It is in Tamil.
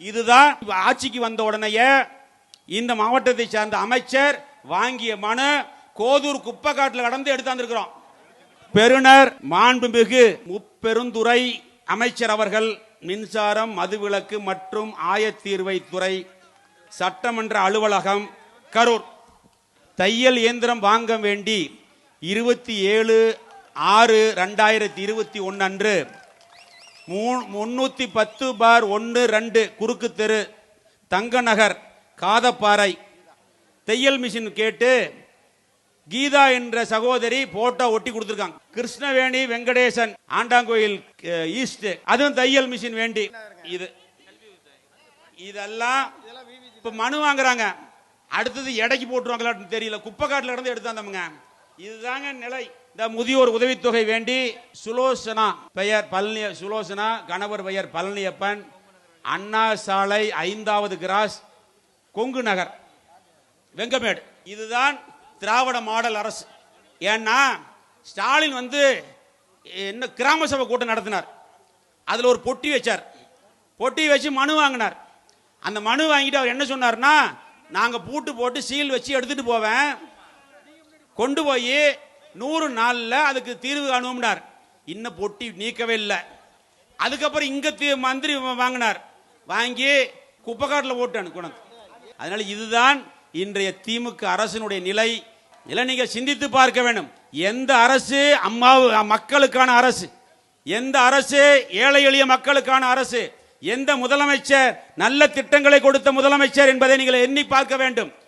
இதுதான் ஆட்சிக்கு வந்த உடனேயே இந்த மாவட்டத்தை சார்ந்த அமைச்சர் வாங்கிய மனு கோதூர் குப்பை காட்டில் கடந்து எடுத்தாந்துருக்கிறோம். பெருனர் மாண்புமிகு முப்பெருந்துறை அமைச்சர் அவர்கள் மின்சாரம், மதுவிலக்கு மற்றும் ஆயத்தீர்வைத்துறை, சட்டமன்ற அலுவலகம், கரூர் தையல் இயந்திரம் வாங்க வேண்டி 27/6/2021 அன்று 310/1-2 குறுக்கு தெரு, தங்க நகர், காதப்பாறை தையல் மிஷின் கேட்டு கீதா என்ற சகோதரி போட்டோ ஒட்டி கொடுத்திருக்காங்க. கிருஷ்ணவேணி வெங்கடேசன், ஆண்டாங்கோயில் ஈஸ்ட், அதுவும் தையல் மிஷின் வேண்டி. இதெல்லாம் இப்ப மனு வாங்குறாங்க. அடுத்தது எடைக்கு போட்டுருவாங்களான்னு தெரியல. குப்பை காட்டில் இருந்து எடுத்தாந்தவங்க. இதுதாங்க நிலை. இந்த முதியோர் உதவித்தொகை வேண்டி சுலோசனா, பெயர் பழனி சுலோசனா, கணவர் பெயர் பழனியப்பன், அண்ணா சாலை 5வது கிராஸ், கொங்கு நகர், வெங்கமேடு. இதுதான் திராவிட மாடல் அரசு. ஏன்னா ஸ்டாலின் என்ன கிராம சபை கூட்டம் நடத்தினார். அதுல ஒரு பொட்டி வச்சார். பொட்டி வச்சு மனு வாங்கினார். அந்த மனு வாங்கிட்டு அவர் என்ன சொன்னார்னா, நாங்க பூட்டு போட்டு சீல் வச்சு எடுத்துட்டு போவேன், கொண்டு போய் 100 நாள்ல அதுக்கு தீர்வு காணும்னார். இன்னும் பொட்டி நீக்கவே இல்லை. அதுக்கப்புறம் இங்க மந்திரி வாங்கினார். வாங்கி குப்பைக்காட்டில் போட்டு கொண்டு. அதனால இதுதான் இன்றைய திமுக அரசினுடைய நிலை. நீங்கள் சிந்தித்து பார்க்க வேண்டும். எந்த அரசு மக்களுக்கான அரசு, எந்த அரசு ஏழை எளிய மக்களுக்கான அரசு, எந்த முதலமைச்சர் நல்ல திட்டங்களை கொடுத்த முதலமைச்சர் என்பதை நீங்கள் எண்ணி பார்க்க வேண்டும்.